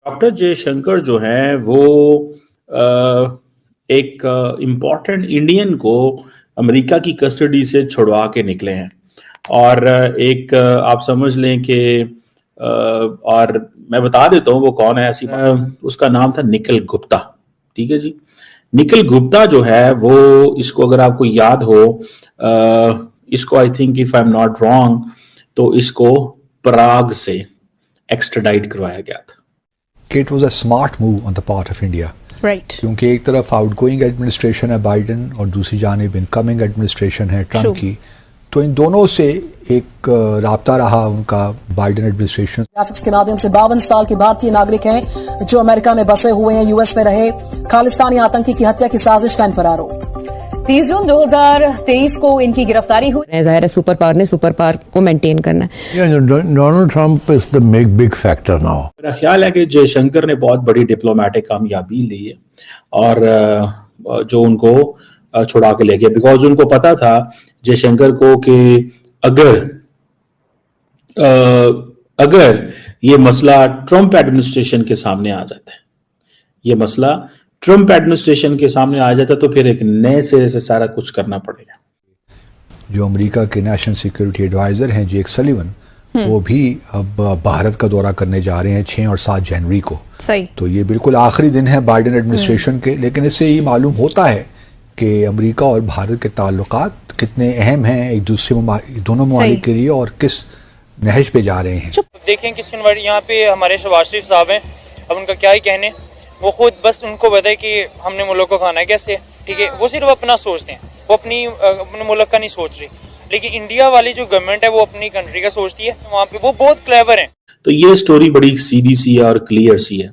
Doctor Jaishankar जो हैं वो एक इम्पॉर्टेंट इंडियन को अमेरिका की कस्टडी से छुड़वा के निकले हैं। और एक आप समझ लें कि और मैं बता देता हूँ वो कौन है। ऐसी उसका नाम था निखिल गुप्ता। ठीक है जी। निखिल गुप्ता जो है वो, इसको अगर आपको याद हो, इसको I think if I am not wrong तो इसको पराग से एक्स्ट्राडाइट करवाया गया था। It was a smart move on the part of India. Right. क्योंकि एक तरफ आउटगोइंग एडमिनिस्ट्रेशन है बाइडन और दूसरी जानिब इनकमिंग एडमिनिस्ट्रेशन है ट्रम्प की, तो इन दोनों से एक राब्ता रहा उनका बाइडन एडमिनिस्ट्रेशन। ग्राफिक्स के माध्यम से 52 साल के भारतीय नागरिक हैं जो अमेरिका में बसे हुए हैं, यूएस में रहे, खालिस्तानी आतंकी की हत्या की साजिश का इन पर आरोप। 30 जून 2023 को इनकी गिरफ्तारी हुई। जाहिर है सुपर पावर ने सुपर पावर को मेंटेन करना है। Donald Trump is the big factor now. मेरा ख्याल है कि जयशंकर ने बहुत बड़ी डिप्लोमेटिक कामयाबी ली है और जो उनको छुड़ा के ले गया, बिकॉज उनको पता था जयशंकर को कि अगर ये मसला ट्रंप एडमिनिस्ट्रेशन के सामने आ जाता है, ये मसला ट्रंप एडमिनिस्ट्रेशन के सामने आ जाता तो फिर एक नए सिरे से सारा कुछ करना पड़ेगा। जो अमेरिका के नेशनल सिक्योरिटी एडवाइजर हैं जेक सलिवन, वो भी अब भारत का दौरा करने जा रहे हैं 6 और 7 जनवरी को। सही। तो ये बिल्कुल आखिरी दिन है बाइडन एडमिनिस्ट्रेशन के, लेकिन इससे ये मालूम होता है कि अमेरिका और भारत के ताल्लुकात कितने अहम हैं एक दूसरे दोनों ममालिक के लिए और किस नहज पे जा रहे हैं। देखें किस यहाँ पे हमारे शहबाज शरीफ साहब हैं, अब उनका क्या ही कहने, वो खुद बस उनको पता है कि हमने मुल्क को खाना है कैसे। ठीक है, वो सिर्फ अपना सोचते हैं, वो अपने मुल्क का नहीं सोच रहे। लेकिन इंडिया वाली जो गवर्नमेंट है वो अपनी कंट्री का सोचती है, वहाँ पे वो बहुत क्लेवर हैं। तो ये स्टोरी बड़ी सीधी सी है और क्लियर सी है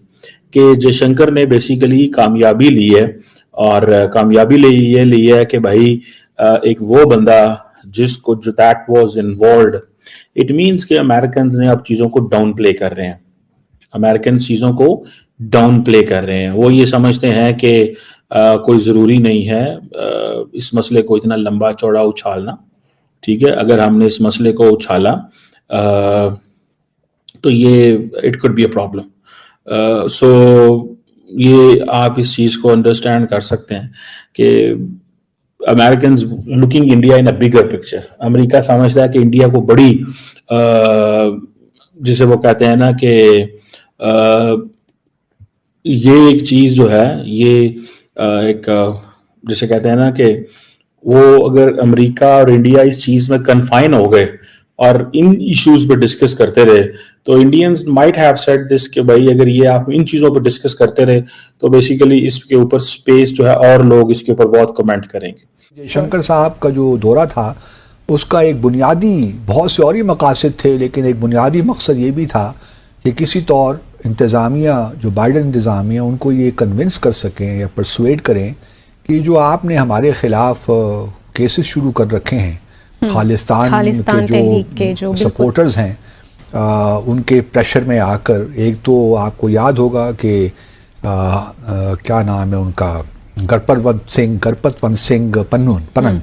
कि जयशंकर ने बेसिकली कामयाबी ली है, और कामयाबी ये ली है कि भाई एक वो बंदा जिसको जो that was involved, it means कि अमेरिकन ने अब चीज़ों को डाउन प्ले कर रहे हैं। अमेरिकन चीज़ों को डाउन प्ले कर रहे हैं। वो ये समझते हैं कि कोई ज़रूरी नहीं है इस मसले को इतना लंबा चौड़ा उछालना। ठीक है, अगर हमने इस मसले को उछाला तो ये it could be a problem. So ये आप इस चीज़ को अंडरस्टैंड कर सकते हैं कि Americans looking India in a bigger picture. America समझता है कि इंडिया को बड़ी जिसे वो कहते हैं ना कि ये एक चीज़ जो है ये एक जिसे कहते हैं ना कि वो अगर अमेरिका और इंडिया इस चीज़ में कन्फाइन हो गए और इन इश्यूज पे डिस्कस करते रहे तो Indians might have said this कि भाई अगर ये आप इन चीज़ों पे डिस्कस करते रहे तो बेसिकली इसके ऊपर स्पेस जो है और लोग इसके ऊपर बहुत कमेंट करेंगे। जयशंकर साहब का जो दौरा था उसका एक बुनियादी, बहुत से और ही मकासद थे, लेकिन एक बुनियादी मकसद ये भी था कि किसी तौर इंतज़ामिया, जो बाइडन इंतज़ामिया, उनको ये कन्विंस कर सकें या परसुएड करें कि जो आपने हमारे ख़िलाफ़ केसेस शुरू कर रखे हैं, खालिस्तान के जो सपोर्टर्स हैं, उनके प्रेशर में आकर, एक तो आपको याद होगा कि क्या नाम है उनका, गरपतवंत सिंह पन्नन,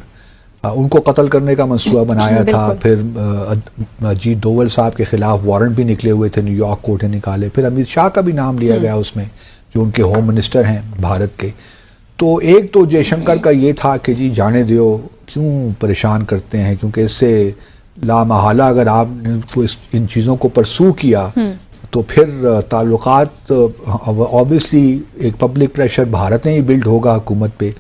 उनको कत्ल करने का मंसूबा बनाया था। फिर अजीत डोवल साहब के खिलाफ वारंट भी निकले हुए थे, न्यूयॉर्क कोर्ट ने निकाले। फिर अमित शाह का भी नाम लिया गया उसमें, जो उनके होम मिनिस्टर हैं भारत के। तो एक तो जयशंकर का ये था कि जी जाने दो, क्यों परेशान करते हैं, क्योंकि इससे लामहला अगर आपने इन चीज़ों को परसू किया तो फिर ताल्लुकात ऑब्वियसली एक पब्लिक प्रेशर भारत ने ही बिल्ड होगा हुकूमत पे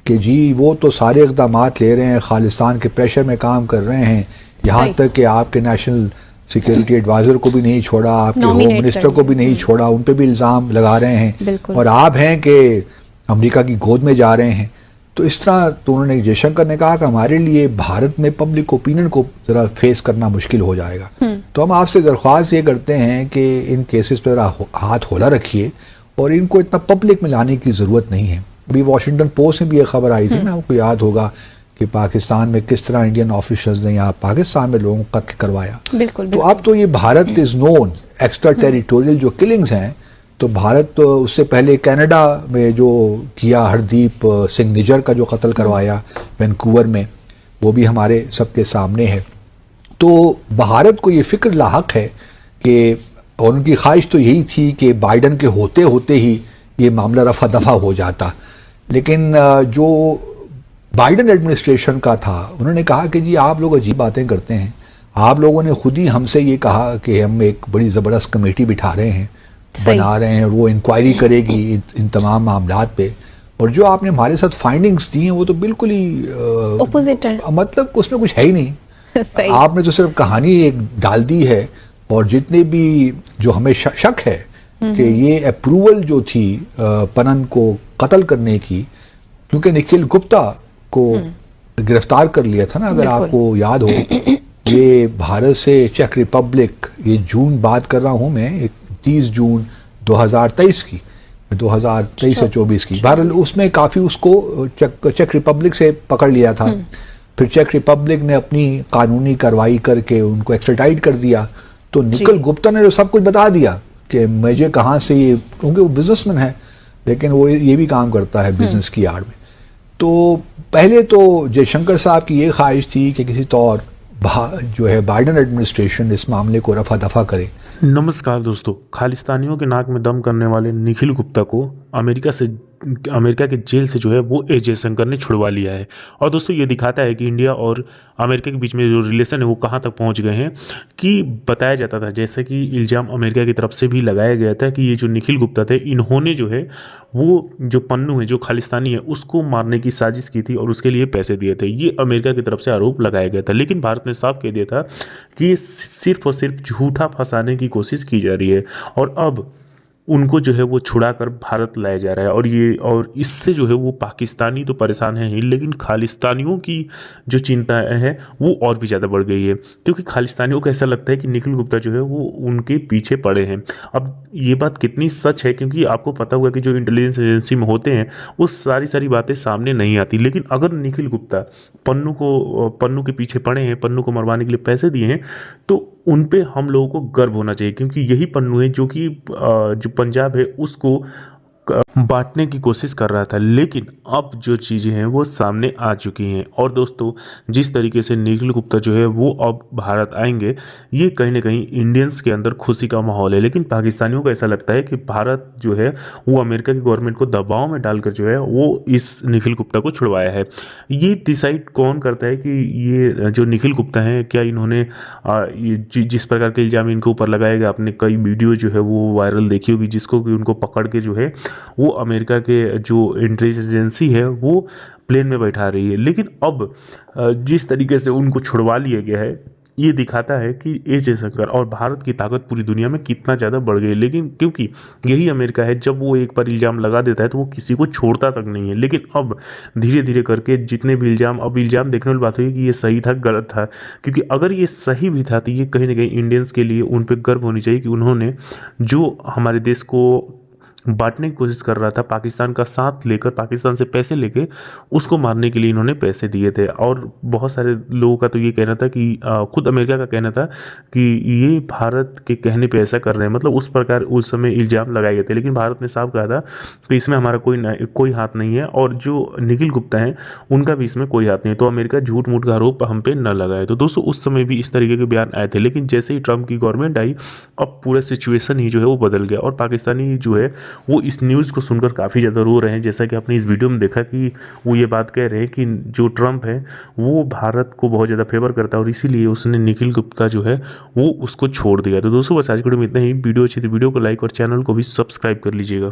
कि जी वो तो सारे इक़दामात ले रहे हैं, खालिस्तान के प्रेशर में काम कर रहे हैं, यहाँ तक कि आपके नेशनल सिक्योरिटी एडवाइज़र को भी नहीं छोड़ा, आपके होम मिनिस्टर को भी नहीं छोड़ा, उन पे भी इल्ज़ाम लगा रहे हैं, और आप हैं कि अमेरिका की गोद में जा रहे हैं। तो इस तरह तो उन्होंने, जयशंकर ने कहा कि हमारे लिए भारत में पब्लिक ओपिनियन को ज़रा फेस करना मुश्किल हो जाएगा। तो हम आपसे दरख्वास्त ये करते हैं कि इन केसेस पर हाथ होला रखिए और इनको इतना पब्लिक में लाने की ज़रूरत नहीं है। अभी वॉशिंगटन पोस्ट में भी एक खबर आई थी ना, आपको याद होगा कि पाकिस्तान में किस तरह इंडियन ऑफिसर्स ने यहाँ पाकिस्तान में लोगों को कत्ल करवाया। तो अब तो ये Bharat is known extra territorial जो किलिंग्स हैं, तो भारत तो उससे पहले कनाडा में जो किया, हरदीप सिंह निजर का जो कत्ल करवाया वैंकूवर में, वो भी हमारे सबके सामने है। तो भारत को ये फ़िक्र लाहक है कि और उनकी ख्वाहिश तो यही थी कि बाइडन के होते होते ही ये मामला रफा दफा हो जाता। लेकिन जो बाइडन एडमिनिस्ट्रेशन का था, उन्होंने कहा कि जी आप लोग अजीब बातें करते हैं, आप लोगों ने खुद ही हमसे ये कहा कि हम एक बड़ी ज़बरदस्त कमेटी बिठा रहे हैं, बना रहे हैं, वो इंक्वायरी करेगी इन तमाम मामलात पे, और जो आपने हमारे साथ फाइंडिंग्स दी हैं वो तो बिल्कुल ही ऑपोजिट है, मतलब उसमें कुछ है ही नहीं। सही। आपने तो सिर्फ कहानी एक डाल दी है, और जितने भी जो हमें शक है कि ये अप्रूवल जो थी पनन को कत्ल करने की, क्योंकि निखिल गुप्ता को गिरफ्तार कर लिया था ना, अगर आपको याद हो, ये भारत से चेक रिपब्लिक, ये जून बात कर रहा हूँ मैं, 30 जून 2023 की, 2023 या 24 की, बहरहाल उसमें काफ़ी उसको चेक रिपब्लिक से पकड़ लिया था। फिर चेक रिपब्लिक ने अपनी कानूनी कार्रवाई करके उनको एक्स्ट्राडाइट कर दिया। तो निखिल गुप्ता ने तो सब कुछ बता दिया कि मुझे कहाँ से ये, क्योंकि वो बिजनेसमैन है, लेकिन वो ये भी काम करता है बिजनेस की आड़ में। तो पहले तो जयशंकर साहब की ये ख्वाहिश थी कि किसी तौर जो है बाइडन एडमिनिस्ट्रेशन इस मामले को रफा दफा करे। नमस्कार दोस्तों, खालिस्तानियों के नाक में दम करने वाले निखिल गुप्ता को अमेरिका के जेल से जो है वो एस जयशंकर ने छुड़वा लिया है। और दोस्तों ये दिखाता है कि इंडिया और अमेरिका के बीच में जो रिलेशन है वो कहाँ तक पहुँच गए हैं। कि बताया जाता था, जैसे कि इल्ज़ाम अमेरिका की तरफ से भी लगाया गया था कि ये जो निखिल गुप्ता थे, इन्होंने जो है वो जो पन्नू है, जो खालिस्तानी है, उसको मारने की साजिश की थी और उसके लिए पैसे दिए थे। ये अमेरिका की तरफ से आरोप लगाया गया था, लेकिन भारत ने साफ कह दिया था कि ये सिर्फ और सिर्फ झूठा फंसाने की कोशिश की जा रही है, और अब उनको जो है वो छुड़ाकर भारत लाया जा रहा है। और इससे जो है वो पाकिस्तानी तो परेशान है ही, लेकिन खालिस्तानियों की जो चिंता है वो और भी ज़्यादा बढ़ गई है, क्योंकि खालिस्तानियों को ऐसा लगता है कि निखिल गुप्ता जो है वो उनके पीछे पड़े हैं। अब ये बात कितनी सच है, क्योंकि आपको पता होगा कि जो इंटेलिजेंस एजेंसी में होते हैं वो सारी बातें सामने नहीं आती। लेकिन अगर निखिल गुप्ता पन्नू के पीछे पड़े हैं, पन्नू को मरवाने के लिए पैसे दिए हैं, तो उन पे हम लोगों को गर्व होना चाहिए, क्योंकि यही पन्नू है जो कि जो पंजाब है उसको बांटने की कोशिश कर रहा था। लेकिन अब जो चीज़ें हैं वो सामने आ चुकी हैं। और दोस्तों, जिस तरीके से निखिल गुप्ता जो है वो अब भारत आएंगे, ये कहीं ना कहीं इंडियंस के अंदर खुशी का माहौल है। लेकिन पाकिस्तानियों को ऐसा लगता है कि भारत जो है वो अमेरिका की गवर्नमेंट को दबाव में डालकर जो है वो इस निखिल गुप्ता को छुड़वाया है। ये डिसाइड कौन करता है कि ये जो निखिल गुप्ता हैं, क्या इन्होंने जिस प्रकार के इल्ज़ाम इनके ऊपर लगाए गए, आपने कई वीडियो जो है वो वायरल देखी होगी, जिसको कि उनको पकड़ के जो है वो अमेरिका के जो इंटेलिजेंस एजेंसी है वो प्लेन में बैठा रही है। लेकिन अब जिस तरीके से उनको छुड़वा लिया गया है, ये दिखाता है कि एस जयशंकर और भारत की ताकत पूरी दुनिया में कितना ज़्यादा बढ़ गई है। लेकिन क्योंकि यही अमेरिका है, जब वो एक बार इल्ज़ाम लगा देता है तो वो किसी को छोड़ता तक नहीं है। लेकिन अब धीरे धीरे करके जितने भी इल्ज़ाम देखने वाली बात हुई कि ये सही था गलत था, क्योंकि अगर ये सही भी था तो ये कहीं ना कहीं इंडियंस के लिए उन पर गर्व होनी चाहिए कि उन्होंने जो हमारे देश को बांटने की कोशिश कर रहा था, पाकिस्तान का साथ लेकर, पाकिस्तान से पैसे लेके उसको मारने के लिए इन्होंने पैसे दिए थे। और बहुत सारे लोगों का तो ये कहना था कि खुद अमेरिका का कहना था कि ये भारत के कहने पे ऐसा कर रहे हैं, मतलब उस प्रकार उस समय इल्ज़ाम लगाए गए थे। लेकिन भारत ने साफ कहा था कि इसमें हमारा कोई हाथ नहीं है, और जो निखिल गुप्ता हैं उनका भी इसमें कोई हाथ नहीं है, तो अमेरिका झूठ मूठ का आरोप हम पे न लगाए। तो दोस्तों, उस समय भी इस तरीके के बयान आए थे, लेकिन जैसे ही ट्रंप की गवर्नमेंट आई, अब पूरा सिचुएशन ही जो है वो बदल गया, और पाकिस्तानी जो है वो इस न्यूज़ को सुनकर काफ़ी ज़्यादा रो रहे हैं। जैसा कि आपने इस वीडियो में देखा कि वो ये बात कह रहे हैं कि जो ट्रंप है वो भारत को बहुत ज़्यादा फेवर करता है, और इसीलिए उसने निखिल गुप्ता जो है वो उसको छोड़ दिया। तो दोस्तों, बस आज की वीडियो में इतना ही। वीडियो अच्छी थी, वीडियो को लाइक और चैनल को भी सब्सक्राइब कर लीजिएगा।